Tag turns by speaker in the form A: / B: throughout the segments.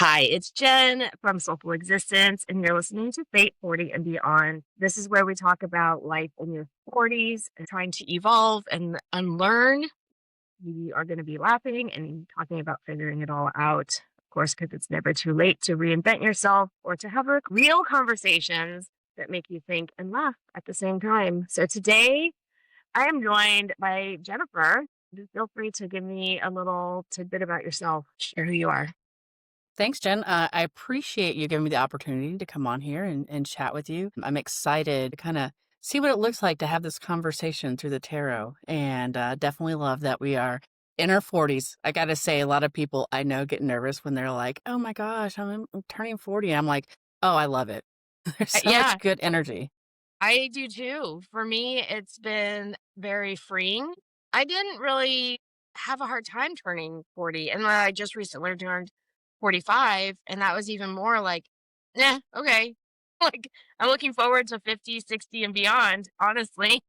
A: Hi, it's Jen from Soulful Existence, and you're listening to Fate 40 and Beyond. This is where we talk about life in your 40s and trying to evolve and unlearn. We are going to be laughing and talking about figuring it all out, of course, because it's never too late to reinvent yourself or to have real conversations that make you think and laugh at the same time. So today, I am joined by Jennifer. Feel free to give me a little tidbit about yourself, share who you are.
B: Thanks, Jen. I appreciate you giving me the opportunity to come on here and chat with you. I'm excited to kind of see what it looks like to have this conversation through the tarot. And definitely love that we are in our 40s. I got to say, a lot of people I know get nervous when they're like, oh my gosh, I'm turning 40. And I'm like, oh, I love it. There's so
A: Yeah,
B: much good energy.
A: I do too. For me, it's been very freeing. I didn't really have a hard time turning 40, and I just recently turned 45, and that was even more like, "Yeah, okay." Like, I'm looking forward to 50, 60, and beyond, honestly.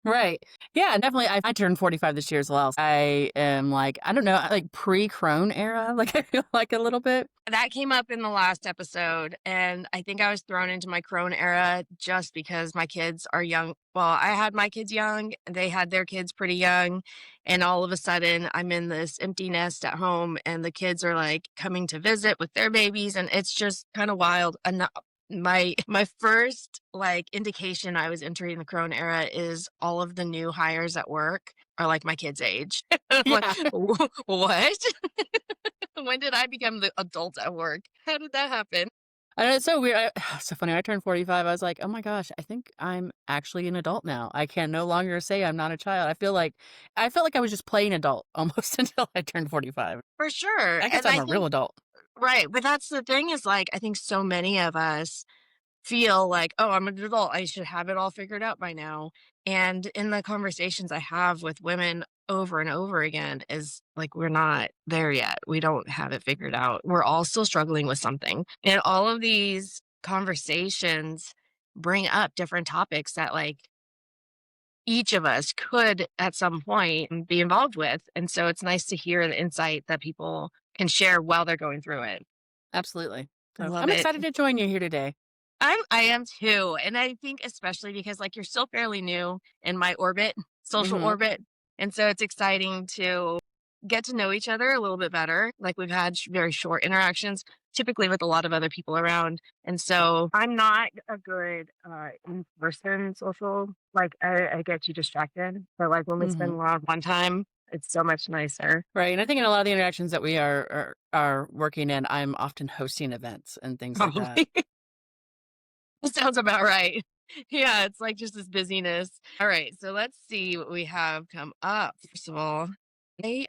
B: Right. Yeah, definitely. I turned 45 this year as well. I am like, I don't know, like pre-crone era, like I feel like a little bit.
A: That came up in the last episode, and I think I was thrown into my crone era just because my kids are young. Well, I had my kids young, they had their kids pretty young, and all of a sudden I'm in this empty nest at home and the kids are like coming to visit with their babies and it's just kind of wild. And my first like indication I was entering the crone era is all of the new hires at work are like my kids' age. I'm like,
B: Yeah.
A: What? When did I become the adult at work? How did that happen?
B: I know it's so weird. So funny. I turned 45. I was like, oh my gosh, I think I'm actually an adult now. I can no longer say I'm not a child. I felt like I was just playing adult almost until I turned 45.
A: For sure.
B: I guess
A: And
B: I'm
A: I
B: a real
A: think,
B: adult.
A: right. But that's the thing is like, I think so many of us feel like, oh, I'm an adult. I should have it all figured out by now. And in the conversations I have with women over and over again, is like, we're not there yet. We don't have it figured out. We're all still struggling with something. And all of these conversations bring up different topics that, like, each of us could at some point be involved with. And so it's nice to hear the insight that people can share while they're going through it.
B: Absolutely.
A: I
B: So
A: love
B: I'm
A: it.
B: excited to join you here today.
A: I am too. And I think especially because like you're still fairly new in my orbit, social
B: Hmm.
A: orbit. And so it's exciting to get to know each other a little bit better. Like we've had very short interactions, typically with a lot of other people around. And so I'm not a good in-person social. Like I get too distracted. But like when we spend
B: Hmm.
A: a lot of one time, it's so much nicer.
B: Right. And I think in a lot of the interactions that we are working in, I'm often hosting events and things like that.
A: Probably. That sounds about right. Yeah, it's like just this busyness. All right, so let's see what we have come up. First of all, I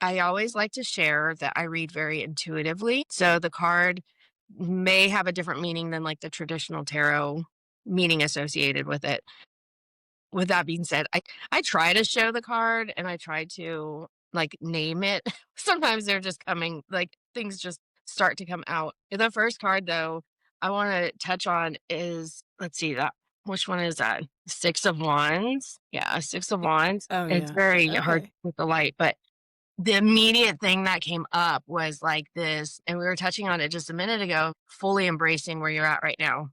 A: always like to share that I read very intuitively. So the card may have a different meaning than like the traditional tarot meaning associated with it. With that being said, I try to show the card and I try to like name it. Sometimes they're just coming like things just start to come out. The first card though I want to touch on is, let's see, that which one is that? Six of Wands. Yeah, Six of Wands.
B: Oh
A: It's
B: yeah.
A: very hard
B: Okay.
A: with the light, but the immediate thing that came up was like this, and we were touching on it just a minute ago, fully embracing where you're at right now,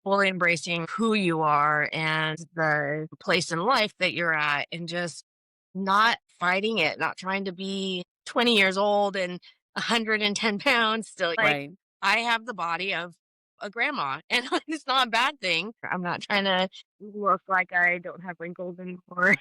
A: fully embracing who you are and the place in life that you're at, and just not fighting it, not trying to be 20 years old and 110 pounds still. Like,
B: Right.
A: I have the body of a grandma, and it's not a bad thing. I'm not trying to look like I don't have wrinkles anymore.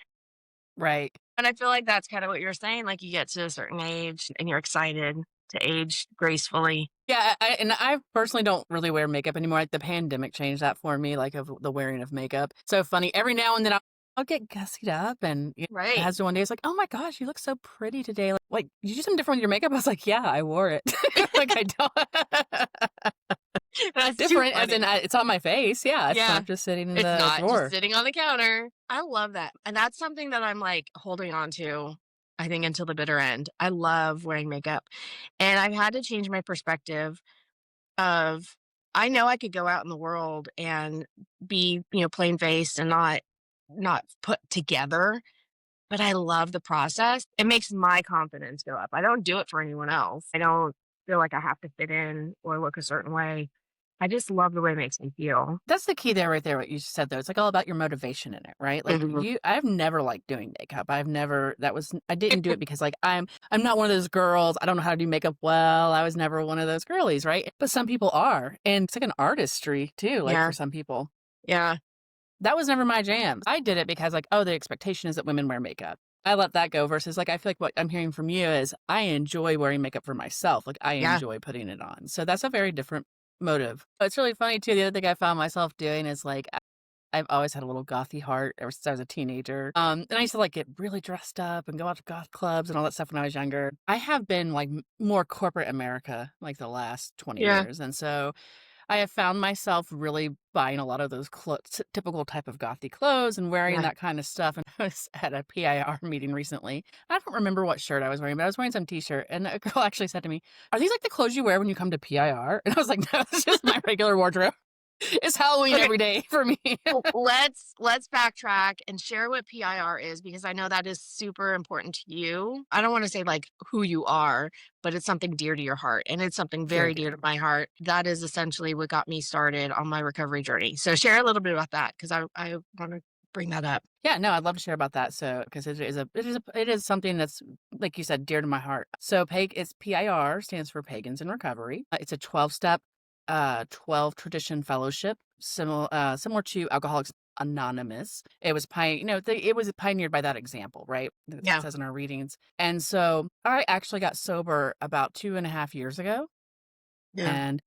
B: Right.
A: And I feel like that's kind of what you're saying. Like, you get to a certain age and you're excited to age gracefully.
B: Yeah, and I personally don't really wear makeup anymore. Like the pandemic changed that for me, like of the wearing of makeup. So funny. Every now and then I'll get gussied up, and my
A: Right.
B: husband one day is like, "Oh my gosh, you look so pretty today. Like, did you do something different with your makeup?" I was like, "Yeah, I wore it. Like I don't
A: That's too
B: different as in
A: funny.
B: it's on my face. Yeah, it's
A: Yeah.
B: not just sitting in
A: It's
B: the
A: not just
B: drawer."
A: sitting on the counter. I love that. And that's something that I'm like holding on to, I think, until the bitter end. I love wearing makeup. And I've had to change my perspective of, I know I could go out in the world and be, plain faced and not put together, but I love the process. It makes my confidence go up. I don't do it for anyone else. I don't feel like I have to fit in or look a certain way. I just love the way it makes me feel.
B: That's the key there right there, what you said, though. It's, like, all about your motivation in it, right? Like,
A: Mhm.
B: I've never liked doing makeup. I've never I didn't do it because, like, I'm not one of those girls. I don't know how to do makeup well. I was never one of those girlies, right? But some people are, and it's like an artistry too, like,
A: Yeah.
B: for some people.
A: Yeah.
B: That was never my jam. I did it because, like, oh, the expectation is that women wear makeup. I let that go versus, like, I feel like what I'm hearing from you is I enjoy wearing makeup for myself. Like, I
A: Yeah.
B: enjoy putting it on. So that's a very different motive. It's really funny too. The other thing I found myself doing is like I've always had a little gothy heart ever since I was a teenager. And I used to like get really dressed up and go out to goth clubs and all that stuff when I was younger. I have been like more corporate America like the last 20
A: Yeah.
B: years. And so I have found myself really buying a lot of those typical type of gothy clothes and wearing
A: Yeah.
B: that kind of stuff. And I was at a PIR meeting recently. I don't remember what shirt I was wearing, but I was wearing some t-shirt. And a girl actually said to me, "Are these like the clothes you wear when you come to PIR?" And I was like, "No, it's just my regular wardrobe. It's Halloween
A: Okay.
B: every day for me."
A: Let's backtrack and share what PIR is because I know that is super important to you. I don't want to say like who you are, but it's something dear to your heart and it's something
B: Very
A: very
B: dear.
A: dear to my heart. That is essentially what got me started on my recovery journey. So share a little bit about that because I want to bring that up.
B: Yeah, no, I'd love to share about that. So, because it is something that's like you said, dear to my heart. So, it's PIR stands for Pagans in Recovery. It's a 12-step, 12 tradition fellowship, similar to Alcoholics Anonymous. It was it was pioneered by that example, right? That's what it
A: Yeah.
B: says in our readings. And so, I actually got sober about 2.5 years ago,
A: Yeah.
B: and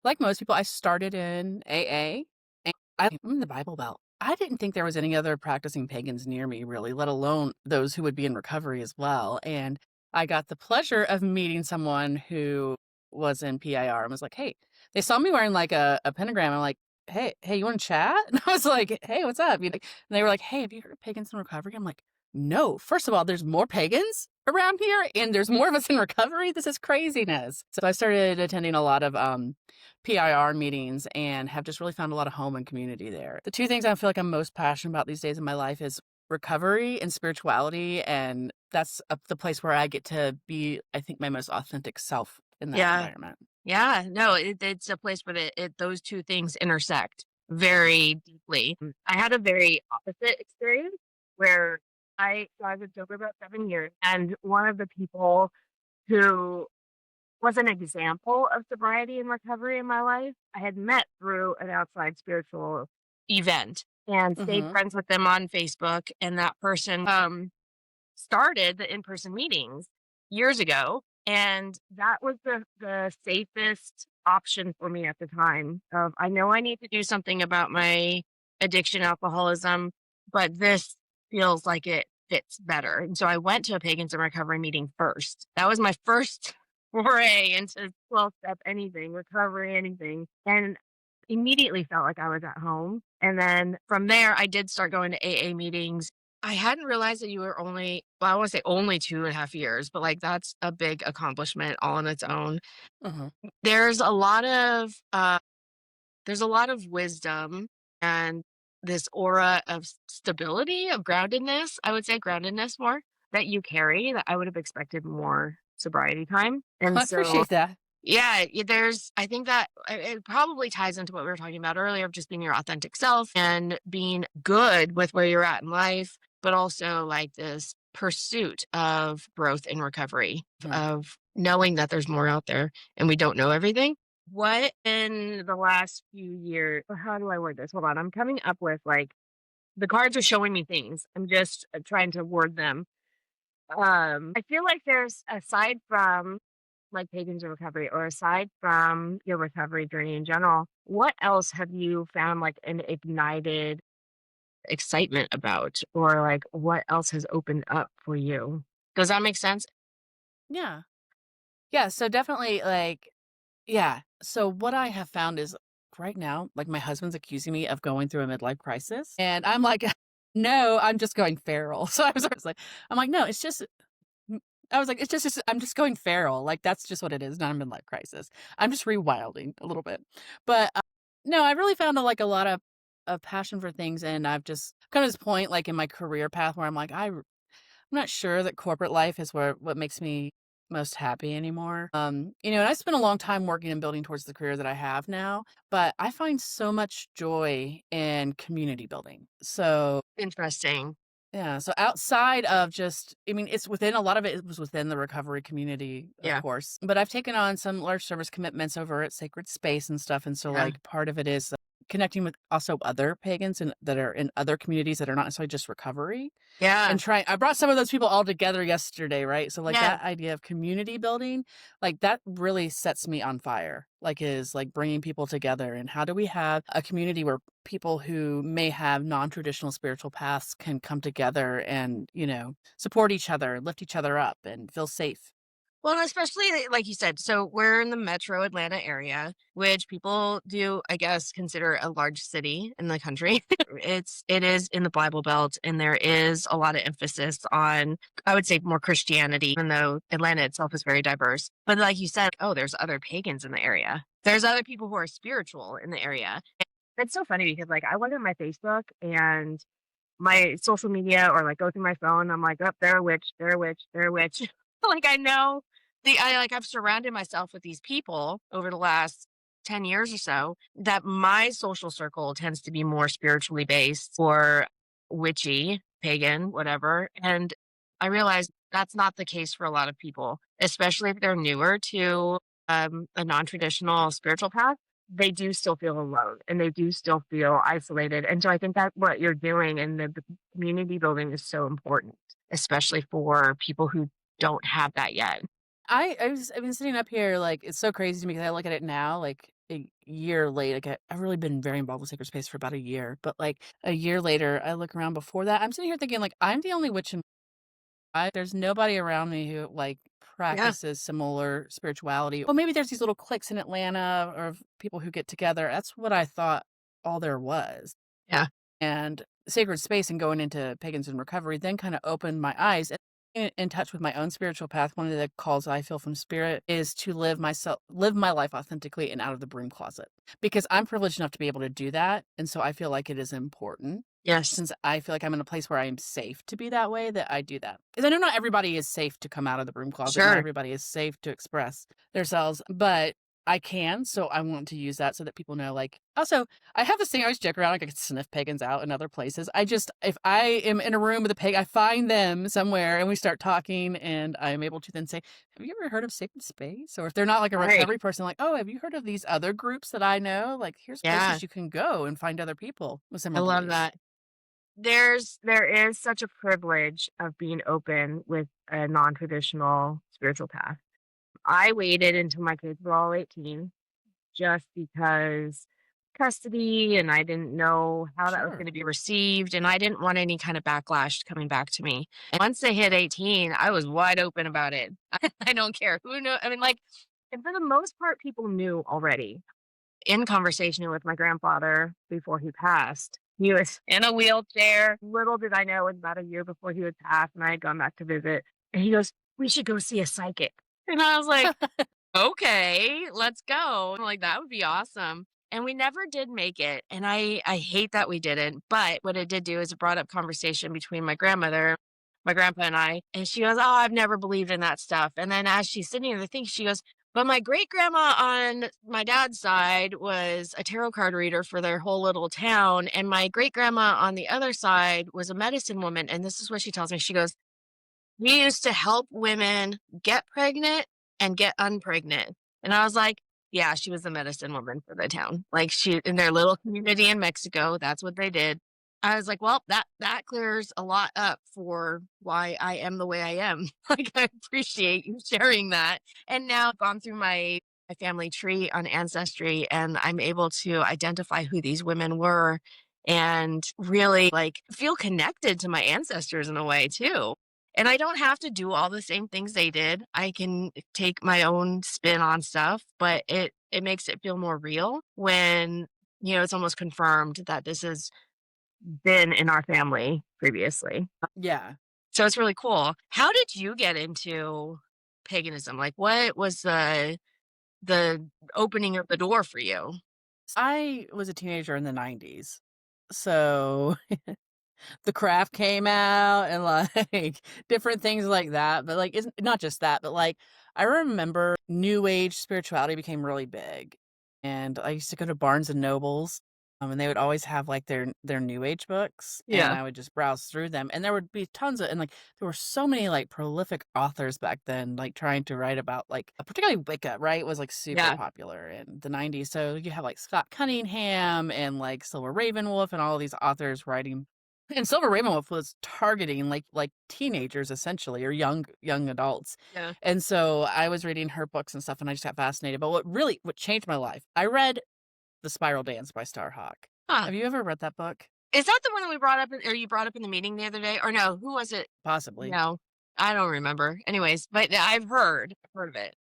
B: like most people, I started in AA, and I'm in the Bible Belt. I didn't think there was any other practicing pagans near me really, let alone those who would be in recovery as well, and I got the pleasure of meeting someone who was in PIR and was like, "Hey," they saw me wearing, like, a pentagram, I'm like, "Hey, you wanna chat?" And I was like, "Hey, what's up?" You know, and they were like, "Hey, have you heard of Pagans in Recovery?" I'm like, "No, first of all, there's more pagans around here, and there's more of us in recovery, this is craziness." So I started attending a lot of, PIR meetings and have just really found a lot of home and community there. The two things I feel like I'm most passionate about these days in my life is recovery and spirituality, and that's the place where I get to be, I think, my most authentic self in that
A: Yeah.
B: environment.
A: Yeah, no, it's a place where those 2 things intersect very deeply. I had a very opposite experience where I've been sober about 7 years, and one of the people who was an example of sobriety and recovery in my life, I had met through an outside spiritual event and stayed
B: Mhm.
A: friends with them on Facebook, and that person, started the in-person meetings years ago, and that was the safest option for me at the time of, I know I need to do something about my addiction, alcoholism, but this feels like it fits better, and so I went to a Pagans in Recovery meeting first. That was my first foray into 12-step anything, recovery, anything, and immediately felt like I was at home, and then from there, I did start going to AA meetings. I hadn't realized that you were only, well, I wanna say only 2.5 years, but, like, that's a big accomplishment all on its own.
B: Mhm.
A: There's a lot of, there's a lot of wisdom and this aura of stability, of groundedness, I would say groundedness more, that you carry that I would have expected more sobriety time, and
B: I
A: so
B: appreciate that.
A: yeah, there's I think that it probably ties into what we were talking about earlier of just being your authentic self and being good with where you're at in life, but also like this pursuit of growth and recovery,
B: Mhm.
A: of knowing that there's more out there and we don't know everything. What in the last few years, or how do I word this? Hold on, I'm coming up with like the cards are showing me things. I'm just trying to word them. I feel like there's aside from like Pagans of Recovery or aside from your recovery journey in general, what else have you found like an ignited excitement about or like what else has opened up for you? Does that make sense?
B: Yeah. Yeah, so definitely, like yeah. So what I have found is right now, like, my husband's accusing me of going through a midlife crisis, and I'm like, "No, I'm just going feral." So I was like I'm like, "No, it's just Mm, I was like, it's I'm just going feral, like, that's just what it is, not a midlife crisis. I'm just rewilding a little bit." But, no, I really found, like, a lot of passion for things, and I've just come to this point, like, in my career path where I'm like, I'm not sure that corporate life is where what makes me most happy anymore. And I spent a long time working and building towards the career that I have now, but I find so much joy in community building. So
A: Interesting.
B: yeah, so outside of just I mean, it's within a lot of it was within the recovery community, of
A: Yeah.
B: course, but I've taken on some large service commitments over at Sacred Space and stuff, and so,
A: Yeah.
B: like, part of it is connecting with also other pagans and that are in other communities that are not necessarily just recovery.
A: Yeah.
B: And try I brought some of those people all together yesterday, right? So, like,
A: Yeah.
B: that idea of community building, like, that really sets me on fire, like, is, like, bringing people together, and how do we have a community where people who may have non-traditional spiritual paths can come together and, support each other, lift each other up, and feel safe.
A: Well, and especially like you said, so we're in the metro Atlanta area, which people do, I guess, consider a large city in the country. It is in the Bible Belt, and there is a lot of emphasis on, I would say, more Christianity, even though Atlanta itself is very diverse. But like you said, oh, there's other pagans in the area. There's other people who are spiritual in the area. It's so funny because like I went on my Facebook and my social media or like go through my phone, I'm like, oh, they're a witch, they're a witch, they're a witch. Like I know I've surrounded myself with these people over the last 10 years or so that my social circle tends to be more spiritually based or witchy, pagan, whatever. And I realized that's not the case for a lot of people, especially if they're newer to a non traditional spiritual path. They do still feel alone and they do still feel isolated. And so I think that what you're doing in the community building is so important, especially for people who don't have that yet.
B: I've been sitting up here, like, it's so crazy to me because I look at it now, like, a year late, like, I've really been very involved with Sacred Space for about a year, but, like, a year later, I look around before that, I'm sitting here thinking, like, I'm the only witch in there's nobody around me who, like,
A: Yeah.
B: practices similar spirituality. Well, maybe there's these little cliques in Atlanta or of people who get together. That's what I thought all there was.
A: Yeah.
B: And sacred space and going into pagans and recovery then kind of opened my eyes and in touch with my own spiritual path. One of the calls I feel from spirit is to live my life authentically and out of the broom closet, because I'm privileged enough to be able to do that, and so I feel like it is important,
A: Yes.
B: since I feel like I'm in a place where I am safe to be that way, that I do that. Because I know not everybody is safe to come out of the broom closet, not
A: Sure.
B: everybody is safe to express themselves, but I can, so I want to use that so that people know, like also, I have this thing I always joke around, like, I could sniff pagans out in other places. If I am in a room with a pagan, I find them somewhere and we start talking, and I'm able to then say, "Have you ever heard of Sacred Space?" Or if they're not like a
A: Right.
B: recovery person, like, "Oh, have you heard of these other groups that I know? Like, here's
A: Yeah.
B: places you can go and find other people with
A: I
B: similar
A: love
B: beliefs."
A: that. There is such a privilege of being open with a non-traditional spiritual path. I waited until my kids were all 18 just because custody and I didn't know how that was
B: Sure.
A: going to be received and I didn't want any kind of backlash coming back to me. And once they hit 18, I was wide open about it. I don't care who know. I mean, like, and for the most part, people knew already in conversation with my grandfather before he passed. He was in a wheelchair. Little did I know, it was about a year before he would pass, and I had gone back to visit. And he goes, "We should go see a psychic." And I was like, "Okay, let's go." I'm like, "That would be awesome." And we never did make it. And I hate that we didn't. But what it did do is it brought up conversation between my grandmother, my grandpa, and I. And she goes, "Oh, I've never believed in that stuff." And then as she's sitting in the thing, she goes, "But my great grandma on my dad's side was a tarot card reader for their whole little town. And my great grandma on the other side was a medicine woman." And this is what she tells me. She goes, "We used to help women get pregnant and get unpregnant." And I was like, "Yeah, she was the medicine woman for the town." Like she in their little community in Mexico, that's what they did. I was like, "Well, that clears a lot up for why I am the way I am." Like I appreciate you sharing that. And now I've gone through my family tree on Ancestry and I'm able to identify who these women were and really like feel connected to my ancestors in a way too. And I don't have to do all the same things they did. I can take my own spin on stuff, but it makes it feel more real when, it's almost confirmed that this has been in our family previously.
B: Yeah.
A: So it's really cool. How did you get into paganism? Like what was the opening of the door for you?
B: I was a teenager in the '90s. So The Craft came out and, like, different things like that, but, like, it's not just that, but, like, I remember new age spirituality became really big, and I used to go to Barnes& and Nobles, and they would always have, like, their new age books, and
A: Yeah.
B: I would just browse through them, and there would be tons of and, like, there were so many, like, prolific authors back then, like, trying to write about, like particularly Wicca, right, was, like, super
A: Yeah.
B: popular in the '90s, so you have, like, Scott Cunningham and, like, Silver Ravenwolf and all of these authors writing and Silver Ravenwolf was targeting, like, teenagers essentially or young adults,
A: Yeah.
B: and so I was reading her books and stuff, and I just got fascinated, but what changed my life, I read The Spiral Dance by Starhawk.
A: Huh.
B: Have you ever read that book?
A: Is that the one that we brought up or you brought up in the meeting the other day? Or no, who was it?
B: Possibly.
A: No, I don't remember. Anyways, but I've heard of it.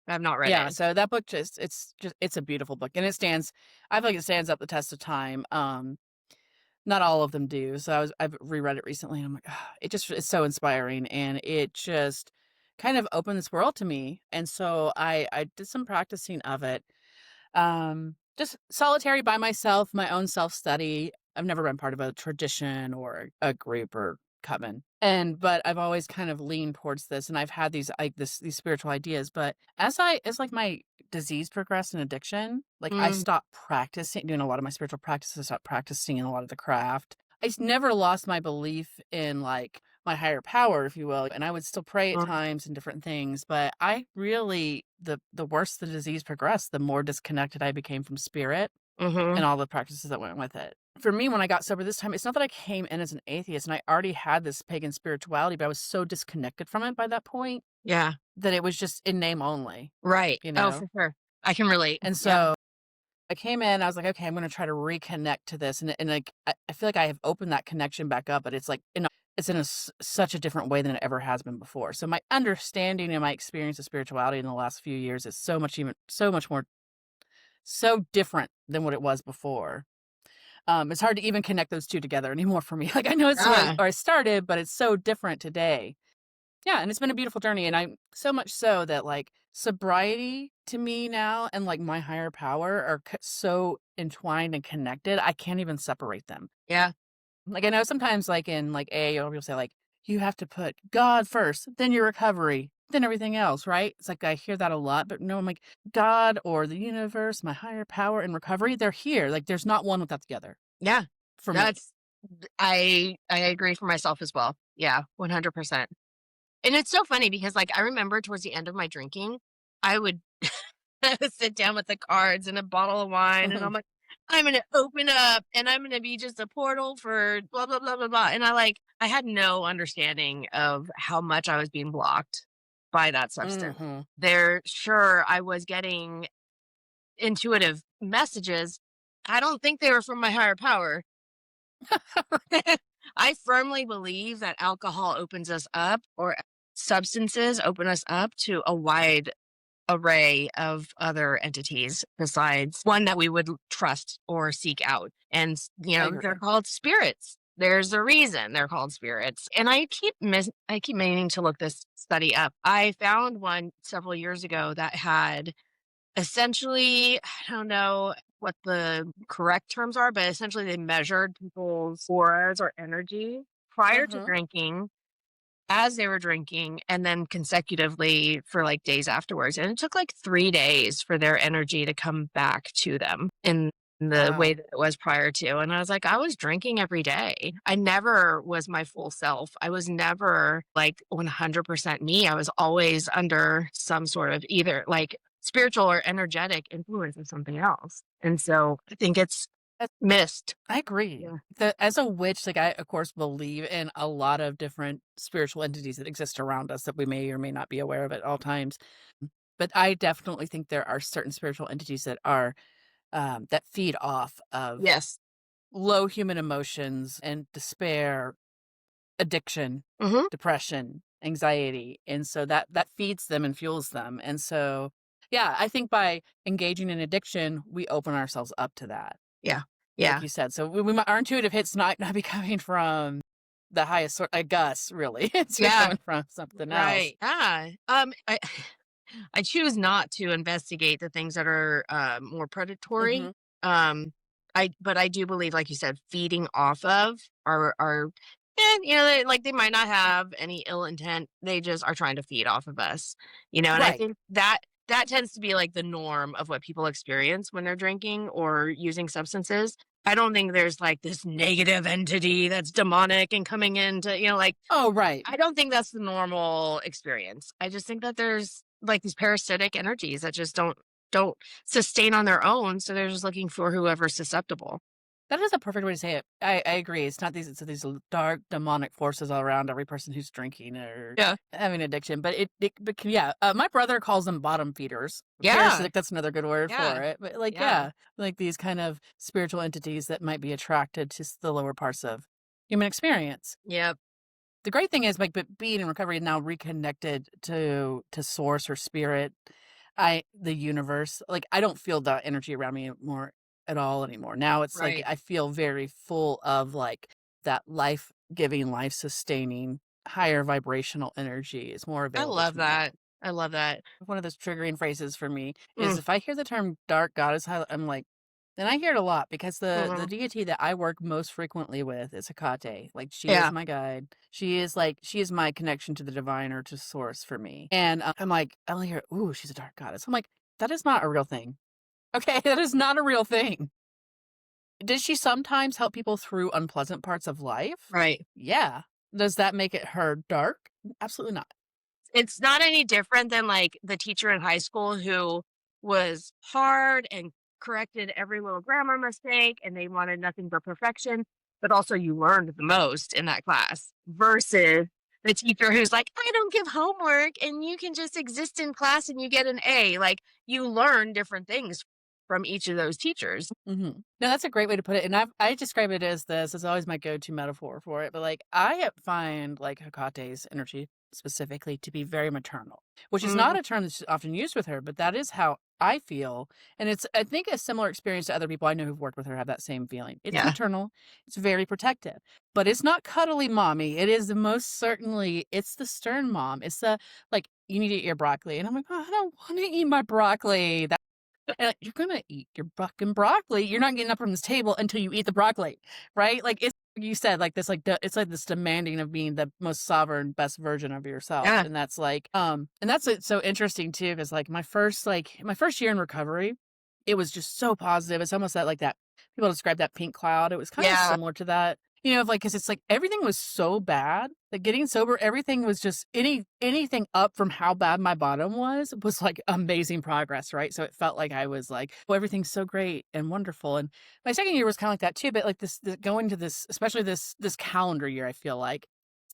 A: I've not read
B: Yeah,
A: it.
B: so that book it's a beautiful book, and I feel like it stands up the test of time, not all of them do, so I've reread it recently, and I'm like, "Ah," it's so inspiring, and it just kind of opened this world to me, and so I did some practicing of it. Just solitary by myself, my own self-study. I've never been part of a tradition or a group or coven. But I've always kind of leaned towards this and I've had these spiritual ideas, but as like my disease progressed in addiction, like I
A: Mm,
B: stopped practicing doing a lot of my spiritual practices, stopped practicing in a lot of the craft. Never lost my belief in like my higher power, if you will, and I would still pray at
A: mm,
B: times and different things, but I really the worse the disease progressed, the more disconnected I became from spirit
A: mhm.
B: and all the practices that went with it. For me, when I got sober this time, it's not that I came in as an atheist and I already had this pagan spirituality, but I was so disconnected from it by that point
A: Yeah.
B: that it was just in name only,
A: Right.
B: you
A: Oh,
B: know?
A: for sure. I can relate.
B: And
A: Yeah.
B: so I came in, I was like, okay, I'm gonna try to reconnect to this. And like I feel like I have opened that connection back up, but it's in such a different way than it ever has been before. So my understanding and my experience of spirituality in the last few years is so much more so different than what it was before. It's hard to even connect those 2 together anymore for me. Like, I know it's the way
A: Yeah.
B: or I started, but it's so different today. Yeah, and it's been a beautiful journey, and I'm so much so that, like, sobriety to me now and, like, my higher power are so entwined and connected, I can't even separate them.
A: Yeah.
B: Like, I know sometimes, like, in, like, AA, people say, like, "You have to put God first, then your recovery, then everything else," right? It's like I hear that a lot, but no, I'm like, God or the universe, my higher power and recovery, they're here. Like, there's not one without the other
A: Yeah.
B: for me.
A: That's I agree for myself as well. Yeah, 100%. And it's so funny because, like, I remember towards the end of my drinking, I would sit down with the cards and a bottle of wine, and I'm like, "I'm gonna open up, and I'm gonna be just a portal for blah, blah, blah, blah, blah," and I had no understanding of how much I was being blocked by that substance.
B: Mhm.
A: Sure, I was getting intuitive messages. I don't think they were from my higher power. I firmly believe that alcohol opens us up, or substances open us up to a wide array of other entities besides one that we would trust or seek out. And,
B: I
A: they're
B: agree.
A: called spirits. There's a reason they're called spirits. And I keep meaning to look this study up. I found one several years ago that had essentially, I don't know what the correct terms are, but essentially they measured people's auras or energy prior to
B: Mhm.
A: drinking, as they were drinking, and then consecutively for like days afterwards. And it took like 3 days for their energy to come back to them in the way
B: Wow.
A: that it was prior to. And I was like, I was drinking every day. I never was my full self. I was never like 100% me. I was always under some sort of either like spiritual or energetic influence of something else. And so I think it's
B: That
A: missed.
B: I agree.
A: Yeah.
B: As a witch, like, I, of course, believe in a lot of different spiritual entities that exist around us that we may or may not be aware of at all times. But I definitely think there are certain spiritual entities that are, that feed off of
A: Yes.
B: low human emotions and despair, addiction,
A: Hmm.
B: depression, anxiety, and so that feeds them and fuels them, and so, yeah, I think by engaging in addiction, we open ourselves up to that,
A: Yeah.
B: like
A: Yeah.
B: you said, so we might our intuitive hits not be coming from the highest sort like us, really, it's
A: Yeah.
B: coming from something else.
A: Right. Yeah. I choose not to investigate the things that are more predatory.
B: Mhm.
A: Um, But I do believe, like you said, feeding off of our and, they might not have any ill intent, they just are trying to feed off of us, and I
B: Right.
A: think that tends to be, like, the norm of what people experience when they're drinking or using substances. I don't think there's, like, this negative entity that's demonic and coming into,
B: Oh, right.
A: I don't think that's the normal experience. I just think that there's, like, these parasitic energies that just don't sustain on their own, so they're just looking for whoever's susceptible.
B: That is a perfect way to say it. I agree. It's not these dark demonic forces all around every person who's drinking or
A: Yeah.
B: having addiction, but yeah. My brother calls them bottom feeders.
A: Yeah.
B: Parasitic. That's another good word
A: Yeah.
B: for it. But like,
A: Yeah.
B: yeah, like these kind of spiritual entities that might be attracted to the lower parts of human experience.
A: Yep.
B: The great thing is, like, but being in recovery and now reconnected to source or spirit, the universe, like, I don't feel that energy around me more at all anymore. Now it's like
A: Right.
B: I feel very full of, like, that life-giving, life-sustaining, higher vibrational energy is more
A: I
B: available
A: love
B: to me now.
A: that. I love that.
B: One of those triggering phrases for me is
A: Mm,
B: if I hear the term dark goddess, I'm like, and I hear it a lot because the
A: mhm.
B: deity that I work most frequently with is Hecate. Like she is
A: Yeah.
B: my guide. She is my connection to the divine or to source for me. And I'm like, I only hear, ooh, she's a dark goddess. I'm like, that is not a real thing. Okay, that is not a real thing. Does she sometimes help people through unpleasant parts of life?
A: Right.
B: Yeah. Does that make it her dark? Absolutely not.
A: It's not any different than, like, the teacher in high school who was hard and corrected every little grammar mistake, and they wanted nothing but perfection, but also you learned the most in that class versus the teacher who's like, "I don't give homework, and you can just exist in class and you get an A." Like, you learn different things from each of those teachers.
B: Mhm. No, that's a great way to put it, and I describe it as this is always my go-to metaphor for it, but, like, I find, like, Hekate's energy specifically to be very maternal, which is not
A: Mm,
B: a term that's often used with her, but that is how I feel, and it's, I think, a similar experience to other people I know who've worked with her have that same feeling. It's
A: yeah.
B: maternal, it's very protective, but it's not cuddly mommy, it is most certainly it's the stern mom, it's the, like, "You need to eat your broccoli," and I'm like, "Oh, I don't wanna eat my broccoli." And, like, you're gonna eat your fucking broccoli. You're not getting up from this table until you eat the broccoli, right? Like, it's you said, like, this, like, it's like this demanding of being the most sovereign, best version of yourself,
A: Yeah.
B: and that's, like, and that's what's so interesting too, because like, my first year in recovery, it was just so positive. It's almost that, like, that people describe that pink cloud. It was kinda
A: Yeah.
B: similar to that, of, like, because it's, like, everything was so bad, like, getting sober, everything was just anything up from how bad my bottom was, like, amazing progress, right? So it felt like I was like, "Oh, everything's so great and wonderful," and my second year was kinda like that too, but, like, going to this especially this calendar year, I feel like,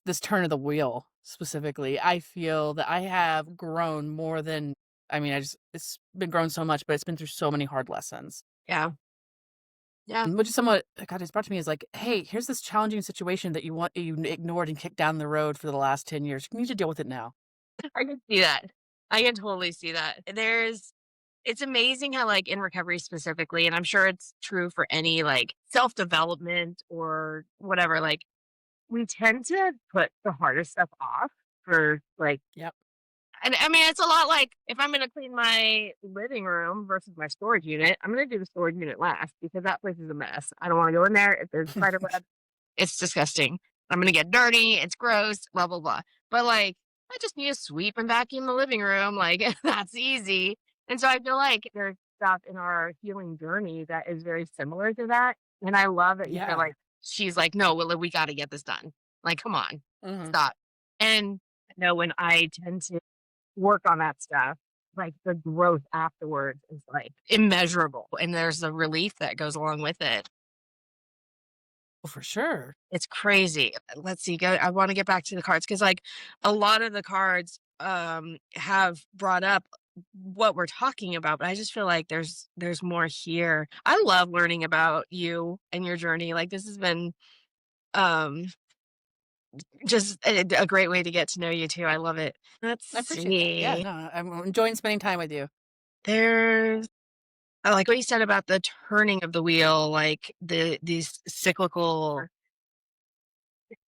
B: this turn of the wheel specifically, I feel that I have grown more than I mean, I just it's been grown so much, but it's been through so many hard lessons.
A: Yeah. Yeah.
B: Which is somewhat God has brought to me is like, "Hey, here's this challenging situation that you ignored and kicked down the road for the last 10 years. You need to deal with it now."
A: I can see that. I can totally see that. It's amazing how, like, in recovery specifically, and I'm sure it's true for any, like, self-development or whatever, like, we tend to put the hardest stuff off for, like,
B: Yep.
A: and I mean, it's a lot like if I'm gonna clean my living room versus my storage unit, I'm gonna do the storage unit last because that place is a mess. I don't wanna go in there. If there's spider web, it's disgusting. I'm gonna get dirty, it's gross, blah, blah, blah. But, like, I just need to sweep and vacuum the living room, like, that's easy. And so I feel like there's stuff in our healing journey that is very similar to that, and I love that you feel
B: Yeah.
A: like she's like, "No, Willow, we gotta get this done. Like, come on,
B: Mhm.
A: stop." And I know when I tend to work on that stuff, like, the growth afterwards is, like, immeasurable, and there's a relief that goes along with it.
B: Oh, for sure.
A: It's crazy. Let's see, go I wanna get back to the cards because, like, a lot of the cards, have brought up what we're talking about, but I just feel like there's more here. I love learning about you and your journey, like, this has been, um, just a great way to get to know you too, I love it. Let's
B: I appreciate that. Yeah,
A: see.
B: no, I'm enjoying spending time with you.
A: There's I like what you said about the turning of the wheel, like, these cyclical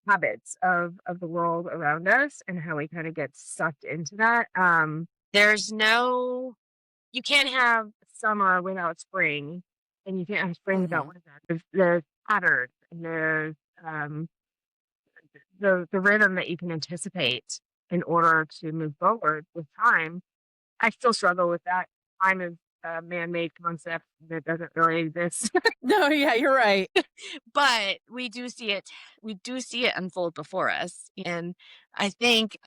A: habits of the world around us and how we kinda get sucked into that. There's no you can't have summer without spring, and you can't explain about
B: Mhm.
A: what is that. There's patterns and there's um, the rhythm that you can anticipate in order to move forward with time. I still struggle with that. Time is a man-made concept that doesn't really exist.
B: No, yeah, you're right.
A: But we do see it unfold before us, and I think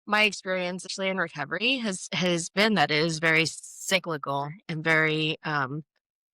A: my experience actually in recovery has been that it is very cyclical and very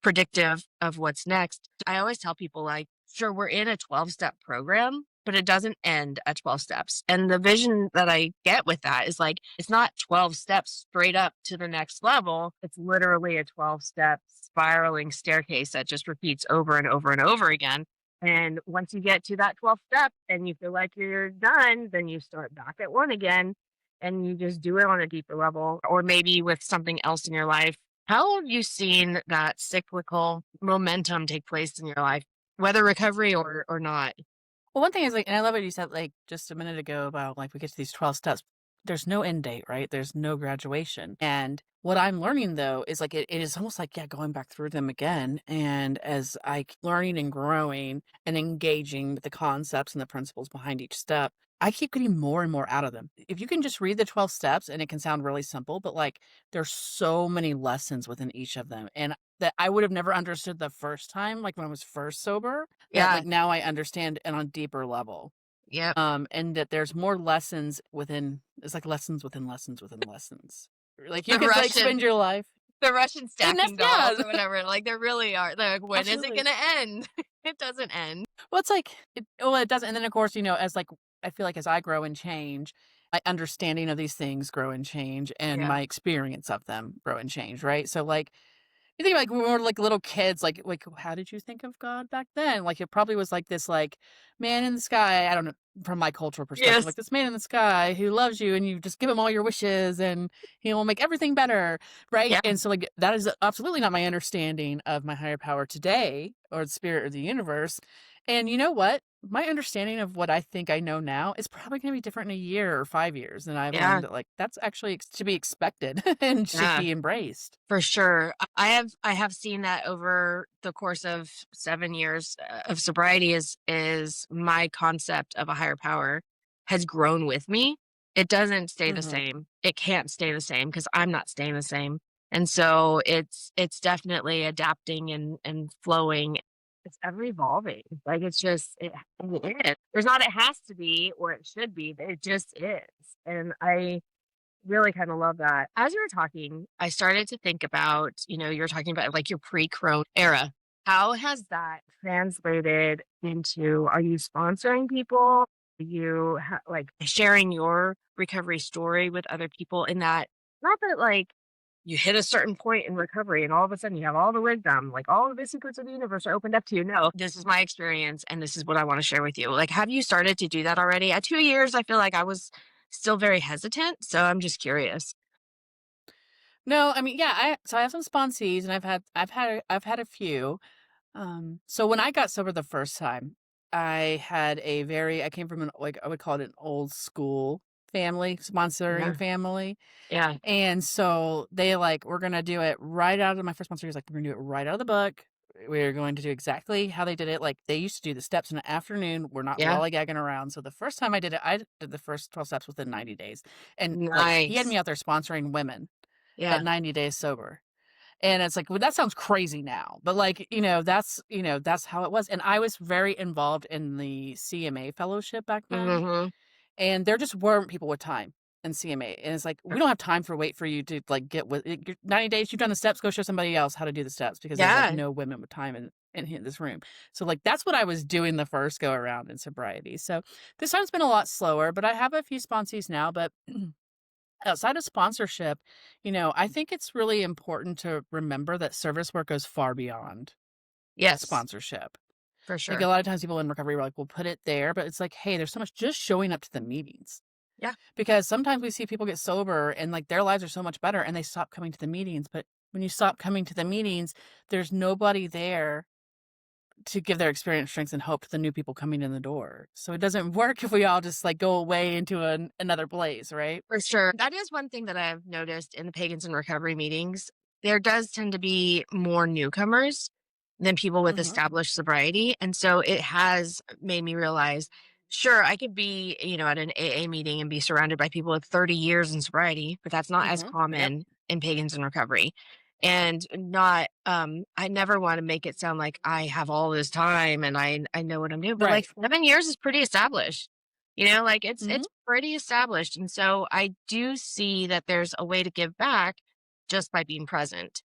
A: predictive of what's next. I always tell people, like, sure, we're in a 12-step program, but it doesn't end at 12 steps. And the vision that I get with that is like, it's not 12 steps straight up to the next level. It's literally a 12-step spiraling staircase that just repeats over and over and over again. And once you get to that 12th step and you feel like you're done, then you start back at one again and you just do it on a deeper level or maybe with something else in your life. How have you seen that cyclical momentum take place in your life, whether recovery or not?
B: Well, one thing is, like, and I love what you said, like, just a minute ago about, like, we get to these 12 steps. There's no end date, right? There's no graduation. And what I'm learning, though, is like, it is almost like, yeah, going back through them again. And as learning and growing and engaging with the concepts and the principles behind each step, I keep getting more and more out of them. If you can just read the 12 steps, and it can sound really simple, but like, there's so many lessons within each of them. And that I would have never understood the first time, like when I was first sober, that,
A: Yeah.
B: like, now I understand and on a deeper level.
A: Yep.
B: And that there's more lessons within it's like lessons within lessons within lessons. Like, you
A: The
B: could, like,
A: Russian
B: spend your life
A: the Russian
B: and that's
A: stacking dolls
B: yeah,
A: or whatever, like, there really are. They're like, "When is it
B: absolutely.
A: gonna end?" It doesn't end.
B: Well, it's like it doesn't and then, of course, as, like, I feel like as I grow and change, my understanding of these things grow and change, and
A: Yeah.
B: my experience of them grow and change, right? So, like, you think, like, when we were, like, little kids, like, how did you think of God back then? Like, it probably was, like, this, like, man in the sky, I don't know, from my cultural perspective,
A: Yes.
B: like, this man in the sky who loves you, and you just give him all your wishes, and he will make everything better, right?
A: Yeah.
B: And so, like, that is absolutely not my understanding of my higher power today, or the spirit or the universe, and you know what? My understanding of what I think I know now is probably gonna be different in a year or 5 years, and I've
A: Yeah.
B: learned that, like, that's actually to be expected and should
A: Yeah.
B: be embraced.
A: For sure. I have seen that over the course of 7 years, of sobriety is my concept of a higher power has grown with me. It doesn't stay the
B: Mhm.
A: same. It can't stay the same because 'cause I'm not staying the same. And so it's definitely adapting and flowing. It's ever evolving. Like, it's just it is. There's not it has to be or it should be, it just is. And I really kinda love that. As you were talking, I started to think about, you were talking about, like, your pre-Crone era. How has that translated into are you sponsoring people? Are you like, sharing your recovery story with other people in that not that, like, you hit a certain point in recovery and all of a sudden you have all the wisdom, like, all of the secrets of the universe are opened up to you. No, this is my experience and this is what I wanna share with you. Like, have you started to do that already? At 2 years, I feel like I was still very hesitant, so I'm just curious.
B: No, I mean, yeah, I have some sponsees and I've had a few. So when I got sober the first time, I came from like, I would call it an old school family,
A: Yeah,
B: sponsoring family.
A: yeah,
B: And so they like, we're gonna do it right out of my first sponsor was like, we're gonna do it right out of the book. We're going to do exactly how they did it. Like, they used to do the steps in the afternoon. We're not
A: yeah.
B: lollygagging around. So the first time I did it, I did the first 12 steps within 90 days. And like, he had me
A: Nice.
B: out there sponsoring women at
A: Yeah.
B: 90 days sober. And it's like, well, that sounds crazy now, but like, that's how it was. And I was very involved in the CMA fellowship back then.
A: Mhm.
B: And there just weren't people with time in CMA. And it's like, we don't have time for wait for you to like get with it. 90 days, you've done the steps, go show somebody else how to do the steps because there's like
A: Yeah.
B: no women with time in this room. So like, that's what I was doing the first go around in sobriety. So this time's been a lot slower, but I have a few sponsees now, but outside of sponsorship, I think it's really important to remember that service work goes far beyond
A: Yes,
B: sponsorship.
A: for
B: Like, a
A: sure.
B: lot of times people in recovery are like, we'll put it there, but it's like, hey, there's so much just showing up to the meetings.
A: Yeah,
B: Because sometimes we see people get sober and like their lives are so much better and they stop coming to the meetings. But when you stop coming to the meetings, there's nobody there to give their experience, strength, and hope to the new people coming in the door. So it doesn't work if we all just like go away into another place, right?
A: for sure. That is one thing that I've noticed in the pagans and recovery meetings. There does tend to be more newcomers than people with
B: Mhm.
A: established sobriety. And so it has made me realize, sure, I could be, at an AA meeting and be surrounded by people with 30 years in sobriety, but that's not as
B: Mhm. Yep.
A: common in pagans in recovery. And not, I never want to make it sound like I have all this time and I know what I'm doing, but like
B: Right.
A: 7 years is pretty established. Like
B: Mhm.
A: it's pretty established. And so I do see that there's a way to give back just by being present.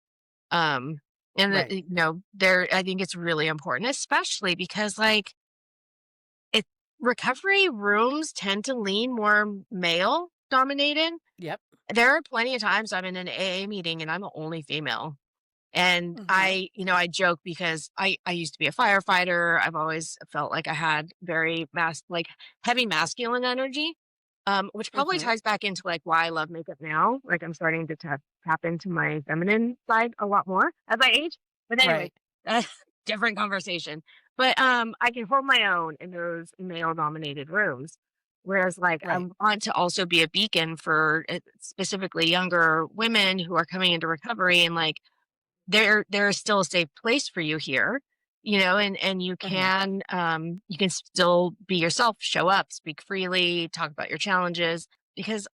A: Um, and that,
B: Right.
A: there, I think it's really important, especially because like it recovery rooms tend to lean more male dominated.
B: Yep.
A: There are plenty of times I'm in an AA meeting and I'm the only female. And
B: Mhm.
A: I joke because I used to be a firefighter. I've always felt like I had very like heavy masculine energy, which probably
B: Mhm.
A: ties back into like why I love makeup now. Like I'm starting to tap into my feminine side a lot more as I age. But anyway,
B: Right.
A: that's different conversation. But I can hold my own in those male dominated rooms. Whereas, like, I
B: Right.
A: want to also be a beacon for specifically younger women who are coming into recovery and like there is still a safe place for you here, and
B: Mhm.
A: you can still be yourself, show up, speak freely, talk about your challenges. Because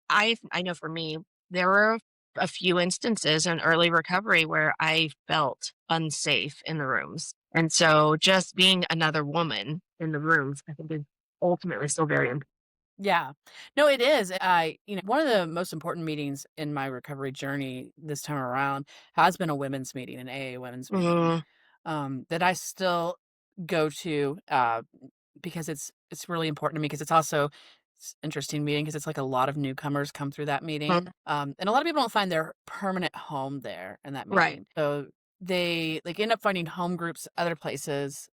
A: I know for me, there were a few instances in early recovery where I felt unsafe in the rooms. And so just being another woman in the rooms, I think is ultimately still very important.
B: Yeah. No, it is. One of the most important meetings in my recovery journey this time around has been a women's meeting, an AA women's meeting,
A: Mhm.
B: that I still go to, because it's really important to me because it's interesting meeting because it's like a lot of newcomers come through that meeting.
A: Mhm.
B: And a lot of people don't find their permanent home there in that
A: Right.
B: meeting. So they like end up finding home groups other places,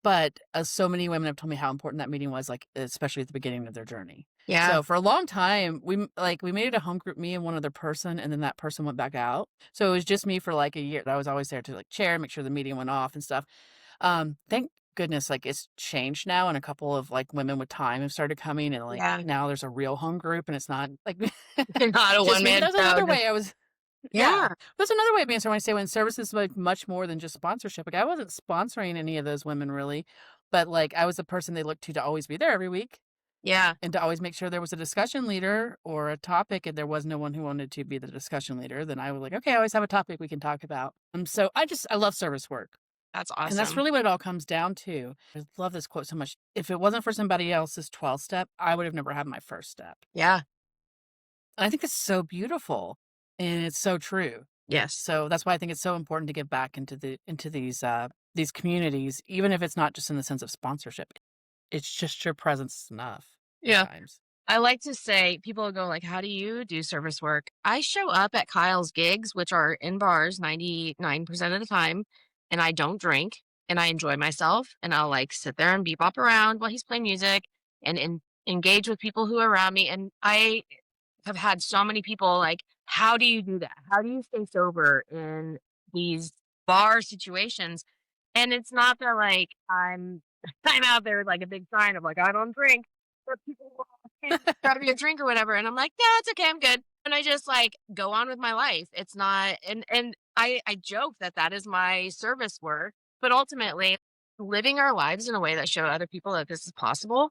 B: but, so many women have told me how important that meeting was, like, especially at the beginning of their journey.
A: Yeah.
B: So, for a long time, we made it a home group, me and one other person, and then that person went back out. So, it was just me for, like, a year. I was always there to, like, chair, make sure the meeting went off and stuff. Thank goodness, like, it's changed now, and a couple of, like, women with time have started coming, and, like,
A: Yeah.
B: now there's a real home group, and it's not, like,
A: Not a
B: just
A: one
B: me, but
A: man
B: that's
A: show.
B: another way I was yeah.
A: Yeah.
B: That's another way of being so when I say when service is, like, much more than just sponsorship. Like, I wasn't sponsoring any of those women really, but, like, I was the person they looked to always be there every week
A: Yeah.
B: and to always make sure there was a discussion leader or a topic, and there was no one who wanted to be the discussion leader, then I was like, "Okay, I always have a topic we can talk about." So I love service work,
A: That's
B: and that's
A: awesome.
B: really what it all comes down to. I love this quote so much. "If it wasn't for somebody else's 12 step, I would have never had my first step."
A: Yeah.
B: And I think it's so beautiful, and it's so true.
A: Yes.
B: So that's why I think it's so important to give back into these communities, even if it's not just in the sense of sponsorship. It's just your presence is enough at
A: Yeah.
B: times.
A: I like to say people go like, "How do you do service work?" I show up at Kyle's gigs, which are in bars 99% of the time, and I don't drink and I enjoy myself and I'll like sit there and bebop around while he's playing music and engage with people who are around me. And I have had so many people like, "How do you do that? How do you stay sober in these bar situations?" And it's not that like I'm out there with like a big sign of like, "I don't drink," but people will, "Hey, grab me a drink or whatever," and I'm like, "No, it's okay, I'm good." And I just like go on with my life. It's not, and I joke that that is my service work, but ultimately, living our lives in a way that show other people that this is possible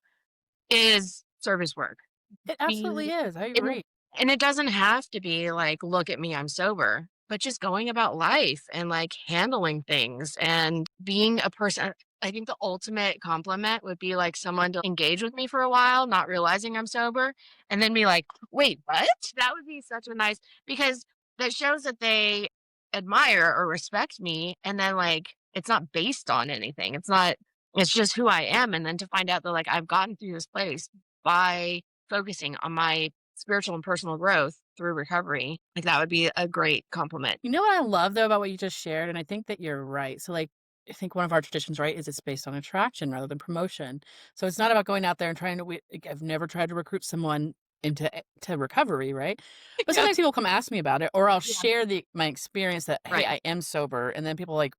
A: is service work.
B: It absolutely
A: Be
B: is. I
A: and
B: agree.
A: and it doesn't have to be like, "Look at me, I'm sober," but just going about life and, like, handling things and being a person. I think the ultimate compliment would be, like, someone to engage with me for a while, not realizing I'm sober, and then be like, "Wait, what?" That would be such a nice, because that shows that they admire or respect me, and then, like, it's not based on anything. It's just who I am, and then to find out that, like, I've gotten through this place by focusing on my spiritual and personal growth through recovery, like, that would be a great compliment.
B: You know what I love though about what you just shared, and I think that you're right. So like I think one of our traditions, right, is it's based on attraction rather than promotion. So it's not about going out there and trying to like, I've never tried to recruit someone to recovery, right? But
A: Yeah.
B: sometimes people come ask me about it, or I'll
A: Yeah.
B: share my experience that, hey,
A: Right.
B: I am sober, and then people are like,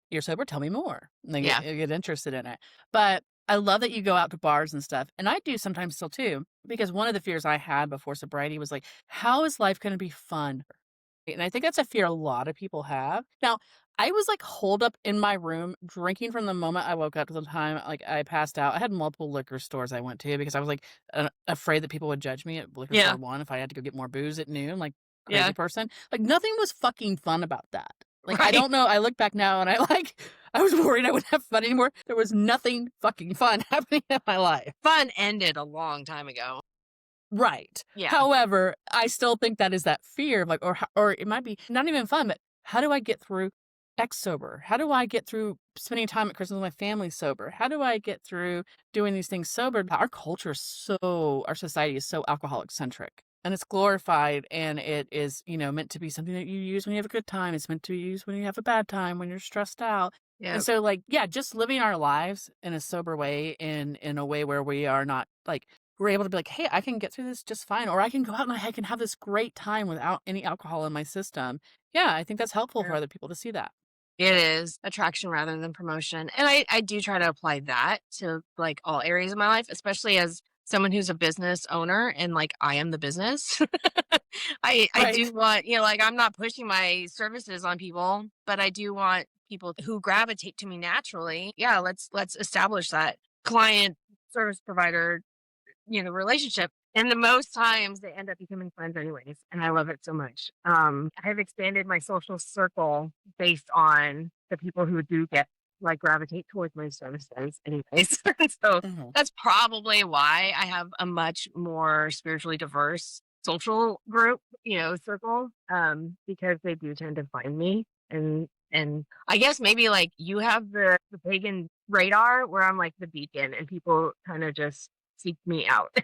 B: "You're sober? Tell me more." And
A: Yeah.
B: they get interested in it. But I love that you go out to bars and stuff, and I do sometimes still too, because one of the fears I had before sobriety was like, how is life going to be fun? And I think that's a fear a lot of people have. Now, I was, like, holed up in my room drinking from the moment I woke up to the time, like, I passed out. I had multiple liquor stores I went to because I was, like, afraid that people would judge me at liquor store
A: Yeah,
B: 1 if I had to go get more booze at noon, like, crazy
A: yeah,
B: person. Like, nothing was fucking fun about that. Like, I
A: right.
B: don't know, I look back now and I was worried I wouldn't have fun anymore. There was nothing fucking fun happening in my life.
A: Fun ended a long time ago.
B: Right.
A: Yeah,
B: However, I still think that is that fear of like, or it might be not even fun, but how do I get through X sober? How do I get through spending time at Christmas with my family sober? How do I get through doing these things sober? Our culture is our society is so alcoholic centric. And it's glorified and it is, meant to be something that you use when you have a good time. It's meant to be used when you have a bad time, when you're stressed out.
A: yeah.
B: And so like, yeah, just living our lives in a sober way in a way where we are not like we're able to be like, "Hey, I can get through this just fine," or, "I can go out and I can have this great time without any alcohol in my system." Yeah, I think that's helpful for other people to see that.
A: It is attraction rather than promotion, and I do try to apply that to, like, all areas of my life, especially as someone who's a business owner and, like, I am the business. I do
B: Right.
A: want like, I'm not pushing my services on people, but I do want people who gravitate to me naturally. Yeah, let's establish that client service provider relationship. And the most times they end up becoming friends anyways. And I love it so much. I have expanded my social circle based on the people who do get like gravitate towards my services anyways. So
B: Mhm.
A: that's probably why I have a much more spiritually diverse social group, circle. Because they do tend to find me and I guess maybe like you have the pagan radar where I'm like the beacon and people kind of just seek me out.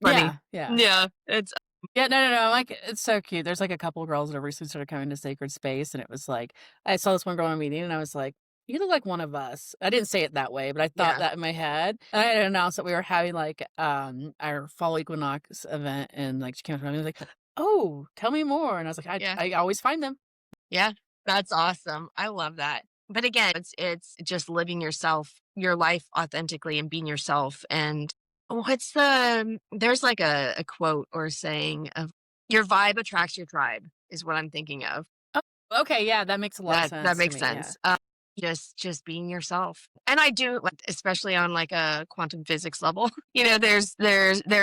A: Funny.
B: Yeah, yeah.
A: Yeah, it's
B: Yeah, no, like, it's so cute. There's, like, a couple girls that have recently started coming to Sacred Space, and it was like I saw this one girl in a meeting, and I was like, "You look like one of us." I didn't say it that way, but I thought
A: yeah,
B: that in my head, and I had announced that we were having, like, our fall equinox event, and, like, she came up to me and was like, "Oh, tell me more," and I was like,
A: yeah,
B: I always find them."
A: yeah. That's awesome. I love that. But again, it's just living your life authentically and being yourself. And there's like a quote or saying of your vibe attracts your tribe is what I'm thinking of.
B: Oh, okay, yeah, that makes a lot of
A: That
B: sense to
A: makes
B: me, yeah.
A: sense. Just being yourself. And I do like especially on like a quantum physics level, there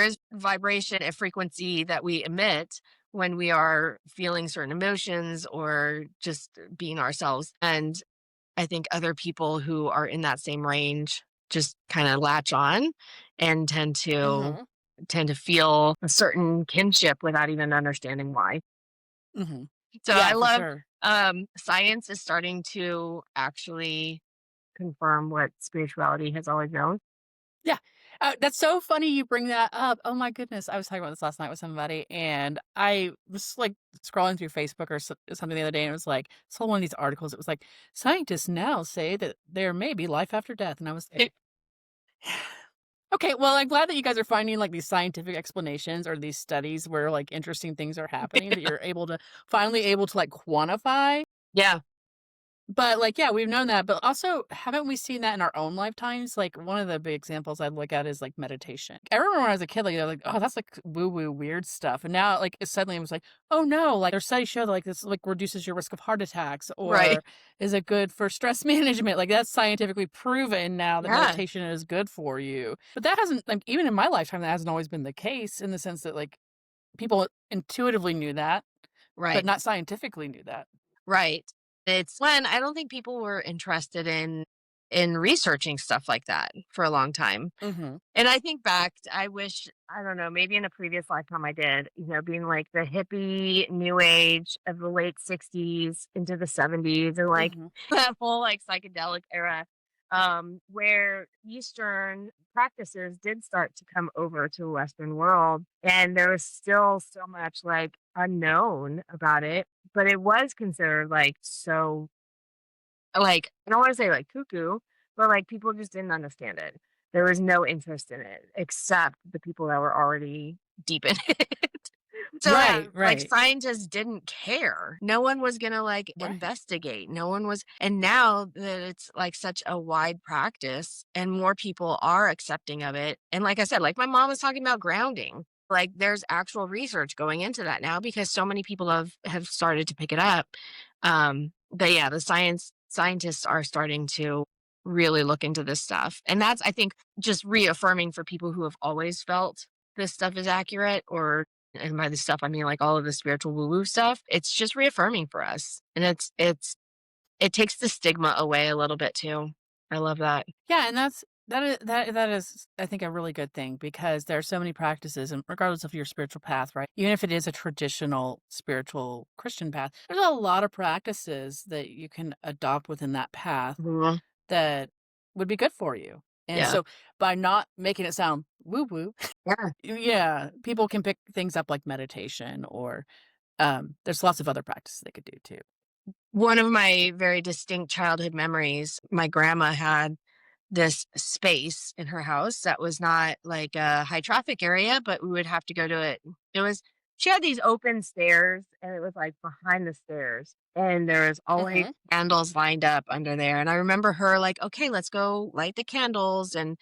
A: is vibration, a frequency that we emit when we are feeling certain emotions or just being ourselves. And I think other people who are in that same range just kind of latch on and
B: Mhm,
A: tend to feel a certain kinship without even understanding why.
B: mhm.
A: So I
B: Yeah, for
A: love
B: sure.
A: science is starting to actually confirm what spirituality has always known.
B: Yeah. That's so funny you bring that up. Oh my goodness. I was talking about this last night with somebody and I was like scrolling through Facebook or something the other day and it was like, saw one of these articles. It was like, scientists now say that there may be life after death. And I was like, okay, well, I'm glad that you guys are finding like these scientific explanations or these studies where like interesting things are happening that you're able to like quantify.
A: Yeah,
B: But, like, yeah, we've known that, but also, haven't we seen that in our own lifetimes? Like, one of the big examples I'd look at is, like, meditation. I remember when I was a kid, like, "Oh, that's, like, woo-woo weird stuff," and now, like, it suddenly was like, "Oh, no," like, there's studies show that, like, this, like, reduces your risk of heart attacks
A: right.
B: or is it good for stress management, like, that's scientifically proven now that
A: Yeah,
B: meditation is good for you. But that hasn't like, even in my lifetime, that hasn't always been the case in the sense that, like, people intuitively knew that, but
A: right.
B: not scientifically knew that.
A: Right. It's when I don't think people were interested in researching stuff like that for a long time.
B: Mhm.
A: And I think back, I wish, I don't know, maybe in a previous lifetime I did, being like the hippie new age of the late 60s into the 70s and like
B: Mhm.
A: that whole like psychedelic era, where Eastern practices did start to come over to the Western world. And there was still so much like unknown about it, but it was considered like so like, I don't wanna say, like, cuckoo, but, like, people just didn't understand it. There was no interest in it except the people that were already deep in it. So, yeah,
B: Right,
A: like,
B: right.
A: scientists didn't care. No one was gonna, like,
B: Right.
A: investigate. No one was and now that it's, like, such a wide practice and more people are accepting of it, and like I said, like, my mom was talking about grounding. Like, there's actual research going into that now because so many people have started to pick it up. But yeah, the scientists are starting to really look into this stuff. And that's, I think, just reaffirming for people who have always felt this stuff is accurate, or and by this stuff I mean like all of the spiritual woo-woo stuff. It's just reaffirming for us. And it takes the stigma away a little bit too. I love that.
B: Yeah, and that is, I think, a really good thing because there are so many practices, and regardless of your spiritual path, right? Even if it is a traditional spiritual Christian path, there's a lot of practices that you can adopt within that path
A: Mhm.
B: that would be good for you. And
A: Yeah.
B: so by not making it sound woo woo,
A: Yeah.
B: yeah, people can pick things up like meditation or there's lots of other practices they could do too.
A: One of my very distinct childhood memories, my grandma had this space in her house that was not like a high traffic area, but we would have to go to it. It was she had these open stairs and it was like behind the stairs. And there was always
B: Mhm.
A: candles lined up under there. And I remember her like, okay, let's go light the candles. And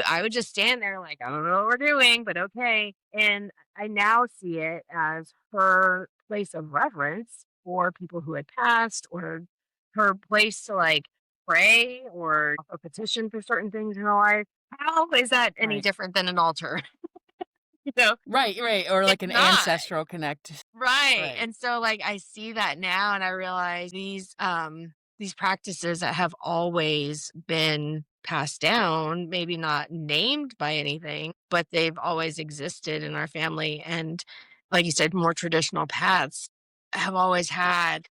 A: I would just stand there like, I don't know what we're doing, but okay. And I now see it as her place of reverence for people who had passed, or her place to like pray or a petition for certain things in her life. How is that any
B: Right.
A: different than an altar? You know,
B: Right, right, or like
A: it's
B: an
A: not.
B: ancestral connect.
A: Right.
B: Right.
A: And so like I see that now and I realize these practices that have always been passed down, maybe not named by anything, but they've always existed in our family, and like you said, more traditional paths have always had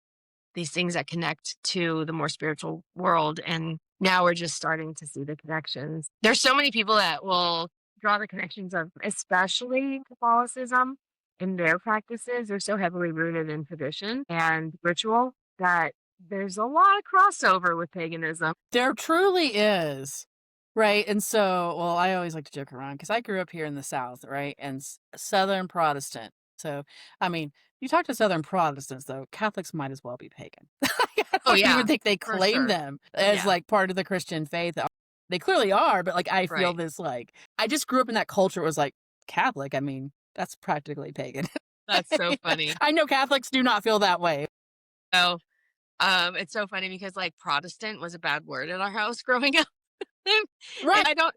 A: these things that connect to the more spiritual world. And now we're just starting to see the connections. There's so many people that will draw the connections of, especially Catholicism in their practices. They're so heavily rooted in tradition and ritual that there's a lot of crossover with paganism.
B: There truly is. Right, and so well, I always like to joke around because I grew up here in the South, right, and Southern Protestant. So, I mean, you talk to Southern Protestants, though, Catholics might as well be pagan. I
A: Oh
B: don't even
A: yeah,
B: think they
A: for
B: claim
A: sure.
B: them as,
A: Yeah,
B: like, part of the Christian faith. They clearly are, but, like, I feel
A: right.
B: this, like I just grew up in that culture. It was like, Catholic, I mean, that's practically pagan.
A: That's so funny.
B: I know Catholics do not feel that way.
A: So it's so funny because like Protestant was a bad word in our house growing up. And
B: Right.
A: I don't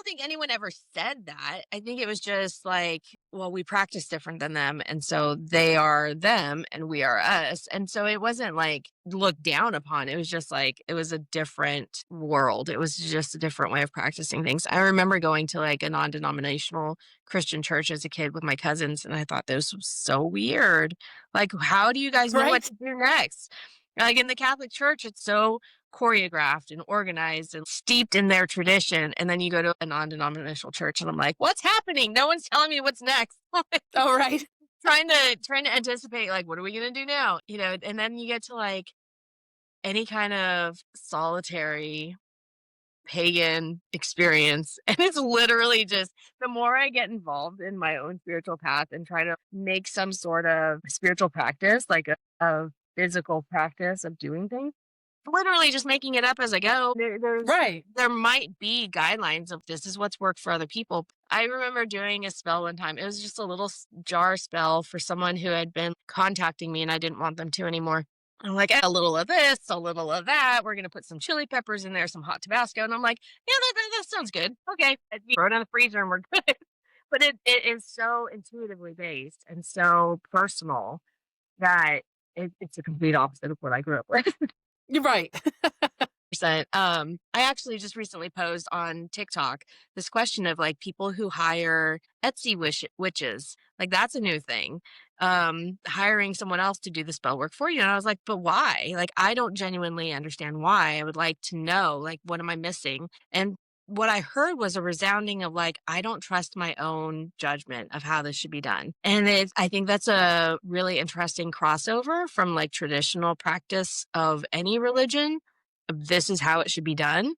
A: think anyone ever said that. I think it was just like, well, we practice different than them. And so they are them and we are us. And so it wasn't like looked down upon. It was just like, it was a different world. It was just a different way of practicing things. I remember going to like a non denominational Christian church as a kid with my cousins. And I thought this was so weird. Like, how do you guys know what
B: Right?
A: to do next? Like in the Catholic Church, it's so choreographed and organized and steeped in their tradition. And then you go to a non-denominational church and I'm like, what's happening? No one's telling me what's next.
B: Oh, right.
A: Trying to anticipate like what are we gonna do now? You know, and then you get to like any kind of solitary pagan experience. And it's literally just the more I get involved in my own spiritual path and try to make some sort of spiritual practice, like a physical practice of doing things, literally just making it up as I go.
B: Right.
A: There might be guidelines of this is what's worked for other people. I remember doing a spell one time. It was just a little jar spell for someone who had been contacting me and I didn't want them to anymore. I'm like, a little of this, a little of that. We're gonna put some chili peppers in there, some hot Tabasco, and I'm like, yeah, that sounds good. Okay, and you throw it in the freezer and we're good. But it is so intuitively based and so personal that it's a complete opposite of what I grew up with.
B: You're right.
A: Percent. I actually just recently posed on TikTok this question of like people who hire Etsy witches. Like that's a new thing. Hiring someone else to do the spell work for you. And I was like, but why? Like I don't genuinely understand why. I would like to know, like, what am I missing? And what I heard was a resounding of like, I don't trust my own judgment of how this should be done. And I think that's a really interesting crossover from like traditional practice of any religion, this is how it should be done,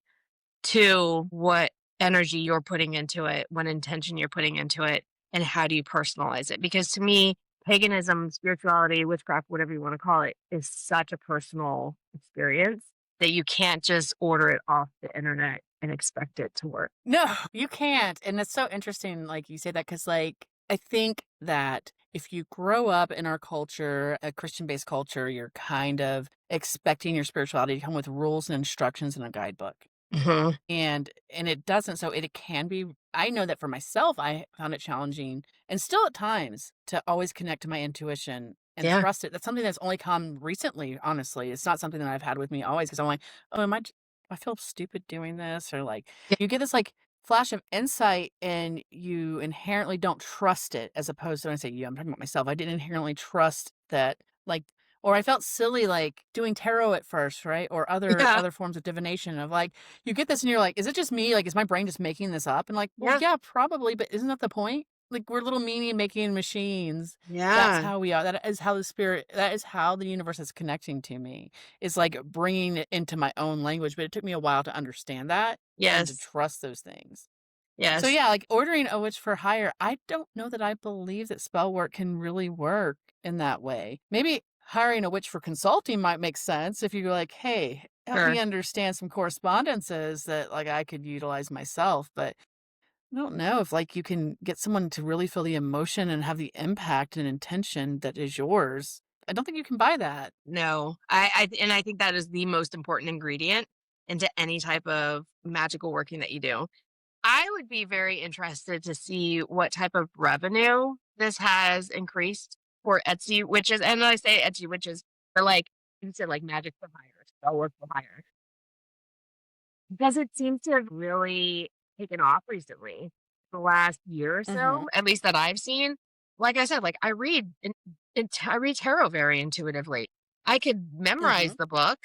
A: to what energy you're putting into it, what intention you're putting into it, and how do you personalize it? Because to me, paganism, spirituality, witchcraft, whatever you want to call it, is such a personal experience that you can't just order it off the internet and expect it to work.
B: No, you can't, and it's so interesting, like, you say that because, like, I think that if you grow up in our culture, a Christian-based culture, you're kind of expecting your spirituality to come with rules and instructions in a guidebook.
A: Mhm.
B: And it doesn't, so it can be I know that for myself, I found it challenging, and still at times, to always connect to my intuition and
A: Yeah.
B: trust it. That's something that's only come recently, honestly. It's not something that I've had with me always, because 'cause I'm like, "Oh, I feel stupid doing this," or, like,
A: Yeah.
B: you get this, like, flash of insight, and you inherently don't trust it, as opposed to when I say you, I'm talking about myself. I didn't inherently trust that, like, or I felt silly, like, doing tarot at first, right? Or
A: Yeah.
B: other forms of divination of, like, you get this and you're like, "Is it just me? Like, is my brain just making this up?" And like, "Well,
A: Yeah.
B: yeah, probably, but isn't that the point?" Like, we're little meaning making machines. That's
A: Yeah.
B: how we are. That is how the universe is connecting to me, is, like, bringing it into my own language, but it took me a while to understand that and to
A: Yes.
B: trust those things. So,
A: Yes.
B: yeah, like, ordering a witch for hire, I don't know that I believe that spell work can really work in that way. Maybe hiring a witch for consulting might make sense if you're like, "Hey, help me
A: Sure.
B: understand some correspondences that, like, I could utilize myself," but I don't know if, like, you can get someone to really feel the emotion and have the impact and intention that is yours. I don't think you can buy that.
A: No. I think that is the most important ingredient into any type of magical working that you do. I would be very interested to see what type of revenue this has increased for Etsy witches. And when I say Etsy witches, they're like, you said like magic for hire, spell work for hire. Does it seem to have really taken off recently, the last year or so,
B: Mhm.
A: at least that I've seen? Like I said, like I read tarot very intuitively. I could memorize
B: Mhm.
A: the book,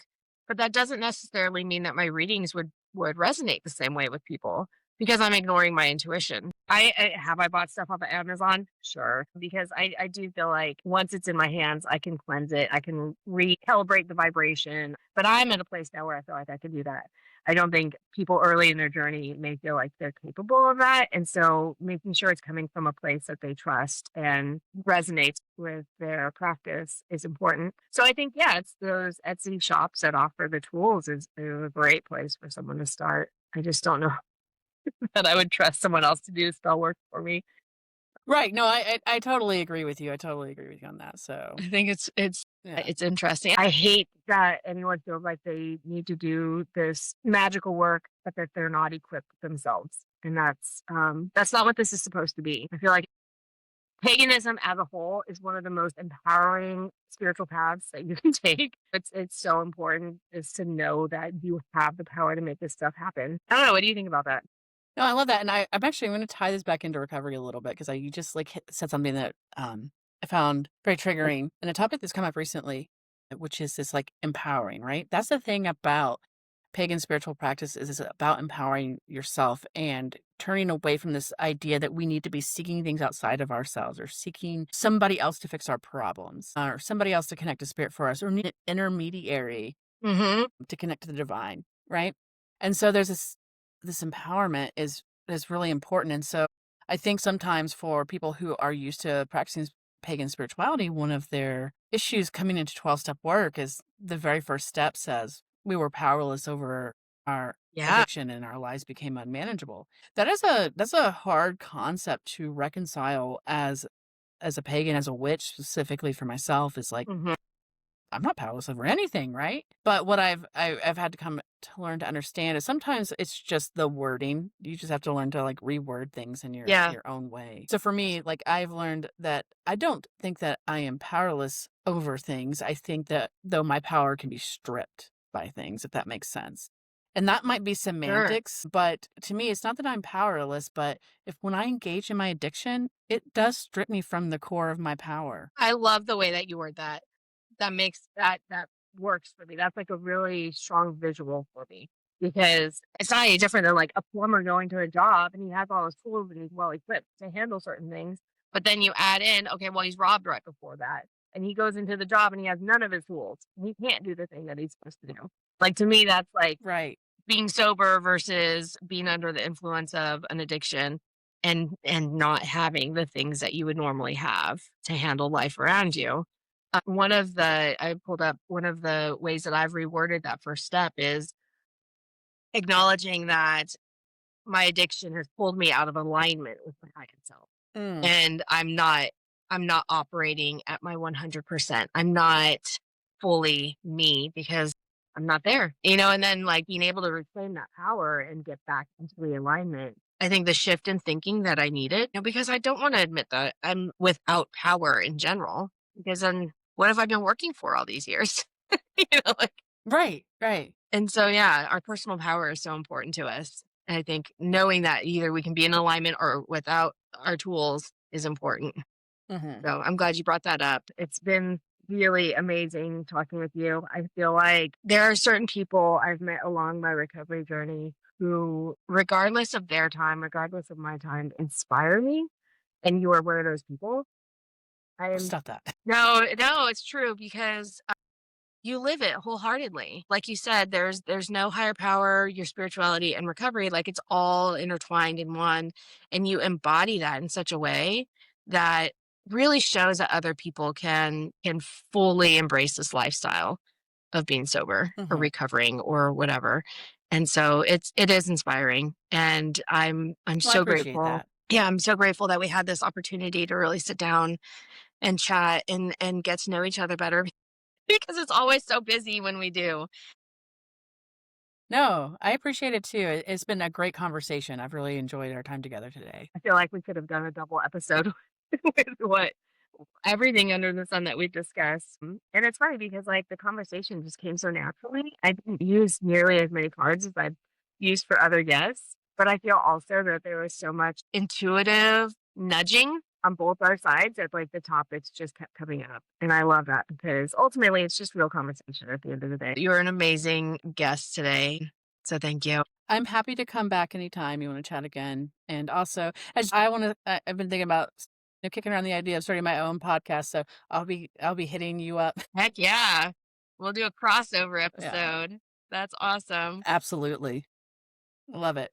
A: but that doesn't necessarily mean that my readings would resonate the same way with people because I'm ignoring my intuition. I bought stuff off of Amazon? Sure, because I do feel like once it's in my hands, I can cleanse it. I can recalibrate the vibration. But I'm at a place now where I feel like I can do that. I don't think people early in their journey may feel like they're capable of that. And so making sure it's coming from a place that they trust and resonates with their practice is important. So I think, yeah, it's those Etsy shops that offer the tools is a great place for someone to start. I just don't know that I would trust someone else to do spell work for me.
B: Right, no, I totally agree with you. I totally agree with you on that, so,
A: I think it's
B: yeah.
A: it's interesting. I hate that anyone feels like they need to do this magical work, but that they're not equipped themselves. And that's not what this is supposed to be. I feel like paganism as a whole is one of the most empowering spiritual paths that you can take. It's so important is to know that you have the power to make this stuff happen. I don't know. What do you think about that?
B: No, I love that, and I'm actually gonna tie this back into recovery a little bit because you just, like, said something that, I found very triggering, and a topic that's come up recently, which is this, like, empowering, right? That's the thing about pagan spiritual practice is it's about empowering yourself and turning away from this idea that we need to be seeking things outside of ourselves or seeking somebody else to fix our problems, or somebody else to connect to spirit for us, or need an intermediary
A: Mm-hmm.
B: to connect to the divine, right? And so there's this empowerment is really important. And so I think sometimes for people who are used to practicing pagan spirituality, one of their issues coming into 12-step work is the very first step says we were powerless over our
A: Yeah.
B: addiction and our lives became unmanageable. That's a hard concept to reconcile as a pagan, as a witch, specifically for myself, is like
A: Mm-hmm.
B: I'm not powerless over anything, right? But what I've had to come to learn to understand is sometimes it's just the wording. You just have to learn to, like, reword things in
A: Yeah.
B: your own way. So for me, like, I've learned that I don't think that I am powerless over things. I think that though my power can be stripped by things, if that makes sense. And that might be
A: Sure.
B: semantics, but to me, it's not that I'm powerless, but if when I engage in my addiction, it does strip me from the core of my power.
A: I love the way that you word that. That works for me. That's like a really strong visual for me because it's not any different than like a plumber going to a job and he has all his tools and he's well equipped to handle certain things. But then you add in, okay, well, he's robbed right before that. And he goes into the job and he has none of his tools. He can't do the thing that he's supposed to do. Like to me, that's like
B: Right.
A: being sober versus being under the influence of an addiction and not having the things that you would normally have to handle life around you. One of the I pulled up one of the ways that I've reworded that first step is acknowledging that my addiction has pulled me out of alignment with my higher self.
B: Mm.
A: And I'm not operating at my 100%. I'm not fully me because I'm not there, and then like being able to reclaim that power and get back into the alignment. I think the shift in thinking that I needed, because I don't want to admit that I'm without power in general, because then what have I been working for all these years? Like,
B: Right, right.
A: and so, yeah, our personal power is so important to us. And I think knowing that either we can be in alignment or without our tools is important.
B: Mhm.
A: So I'm glad you brought that up. It's been really amazing talking with you. I feel like there are certain people I've met along my recovery journey who, regardless of their time, regardless of my time, inspire me. And you are one of those people. I'm
B: Stop that.
A: no, it's true because you live it wholeheartedly. Like you said, there's no higher power, your spirituality and recovery, like it's all intertwined in one. And you embody that in such a way that really shows that other people can fully embrace this lifestyle of being sober or
B: Mhm.
A: recovering or whatever. And so it is inspiring. And I'm
B: Well, I
A: so
B: appreciate
A: grateful.
B: that.
A: Yeah, I'm so grateful that we had this opportunity to really sit down and chat and get to know each other better because it's always so busy when we do.
B: No, I appreciate it too. It's been a great conversation. I've really enjoyed our time together today.
A: I feel like we could have done a double episode with what everything under the sun that we've discussed. And it's funny because like the conversation just came so naturally. I didn't use nearly as many cards as I've used for other guests, but I feel also that there was so much intuitive nudging on both our sides that like the topics just kept coming up. And I love that because ultimately it's just real conversation at the end of the day. You're an amazing guest today. So thank you.
B: I'm happy to come back anytime you want to chat again. And also, I want to. I've been thinking about kicking around the idea of starting my own podcast. So I'll be hitting you up.
A: Heck yeah. We'll do a crossover
B: Yeah,
A: episode. That's awesome.
B: absolutely. Love it.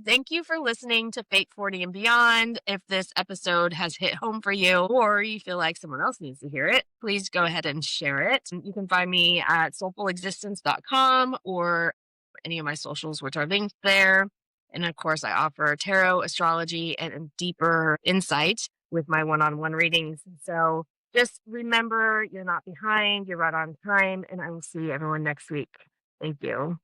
A: Thank you for listening to Fate 40 and Beyond. If this episode has hit home for you or you feel like someone else needs to hear it, please go ahead and share it. You can find me at soulfulexistence.com or any of my socials, which are linked there. And of course, I offer tarot, astrology, and a deeper insight with my one on one readings. So just remember you're not behind, you're right on time, and I will see everyone next week. Thank you.